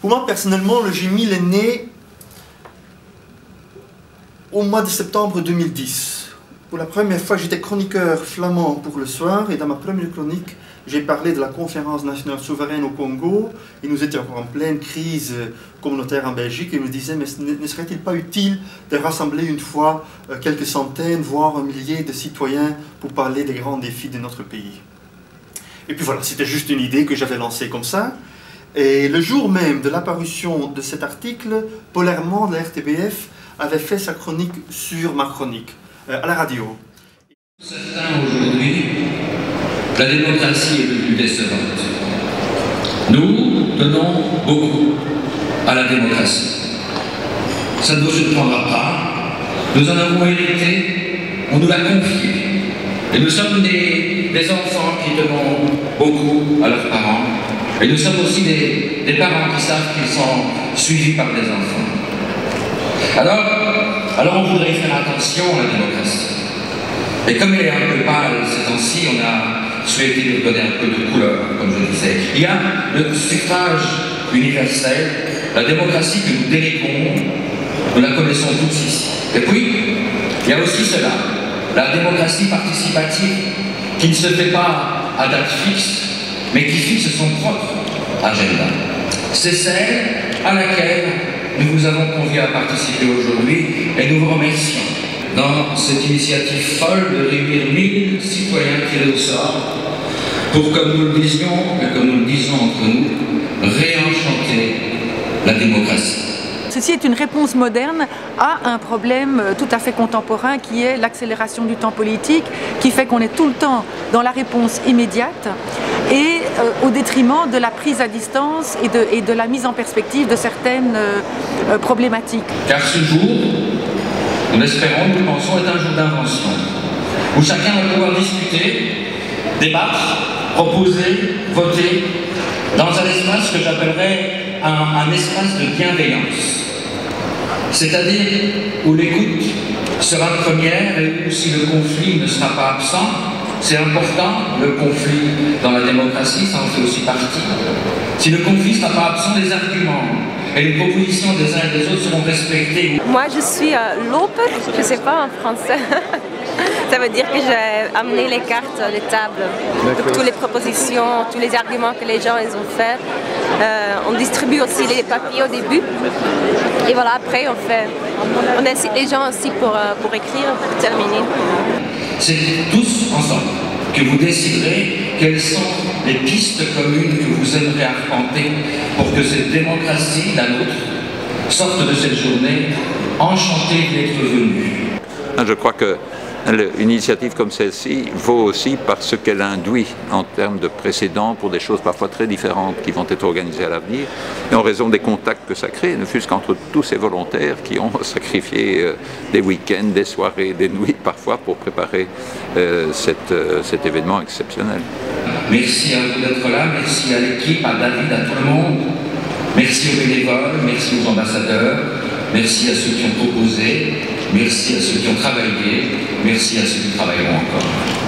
Pour moi, personnellement, le GMIL est né au mois de septembre 2010. Pour la première fois, j'étais chroniqueur flamand pour Le Soir, et dans ma première chronique, j'ai parlé de la conférence nationale souveraine au Congo, et nous étions encore en pleine crise communautaire en Belgique, et je me disais, mais ne serait-il pas utile de rassembler une fois quelques centaines, voire un millier de citoyens pour parler des grands défis de notre pays? Et puis voilà, c'était juste une idée que j'avais lancée comme ça. Et le jour même de l'apparition de cet article, Paul Herman de la RTBF avait fait sa chronique sur ma chronique, à la radio. Certains aujourd'hui, la démocratie est devenue décevante. Nous tenons beaucoup à la démocratie. Ça ne nous surprendra pas. Nous en avons hérité, on nous l'a confié. Et nous sommes des enfants qui tenons beaucoup à leurs parents. Et nous sommes aussi des parents qui savent qu'ils sont suivis par des enfants. Alors on voudrait faire attention à la démocratie. Et comme elle est un peu pâle ces temps-ci, on a souhaité lui donner un peu de couleur, comme je disais. Il y a le suffrage universel, la démocratie que nous déléguons, nous la connaissons tous ici. Et puis, il y a aussi cela, la démocratie participative, qui ne se fait pas à date fixe, mais qui fixe son propre agenda. C'est celle à laquelle nous vous avons conviés à participer aujourd'hui, et nous vous remercions dans cette initiative folle de réunir 1000 citoyens tirés au sort pour, comme nous le disions et comme nous le disons entre nous, réenchanter la démocratie. Ceci est une réponse moderne à un problème tout à fait contemporain qui est l'accélération du temps politique, qui fait qu'on est tout le temps dans la réponse immédiate et au détriment de la prise à distance et de la mise en perspective de certaines problématiques. Car ce jour, nous l'espérons, nous pensons, est un jour d'invention, où chacun va pouvoir discuter, débattre, proposer, voter, dans un espace que j'appellerais un espace de bienveillance. C'est-à-dire où l'écoute sera première et où si le conflit ne sera pas absent, c'est important, le conflit dans la démocratie, ça en fait aussi partie. Si le conflit ne sera pas absent, les arguments et les propositions des uns et des autres seront respectées. Moi je suis l'open, je ne sais pas en français. Ça veut dire que j'ai amené les cartes de table, toutes les propositions, tous les arguments que les gens ils ont fait. On distribue aussi les papiers au début. Et voilà, après on incite les gens aussi pour écrire, pour terminer. C'est tous ensemble que vous déciderez quelles sont les pistes communes que vous aimeriez arpenter pour que cette démocratie, la nôtre, sorte de cette journée enchantée d'être venue. Je crois que une initiative comme celle-ci vaut aussi par ce qu'elle induit en termes de précédents pour des choses parfois très différentes qui vont être organisées à l'avenir et en raison des contacts que ça crée, ne fût-ce qu'entre tous ces volontaires qui ont sacrifié des week-ends, des soirées, des nuits parfois pour préparer cet événement exceptionnel. Merci à vous d'être là, merci à l'équipe, à David, à tout le monde. Merci aux bénévoles, merci aux ambassadeurs, merci à ceux qui ont proposé, merci à ceux qui ont travaillé, merci à ceux qui travailleront encore.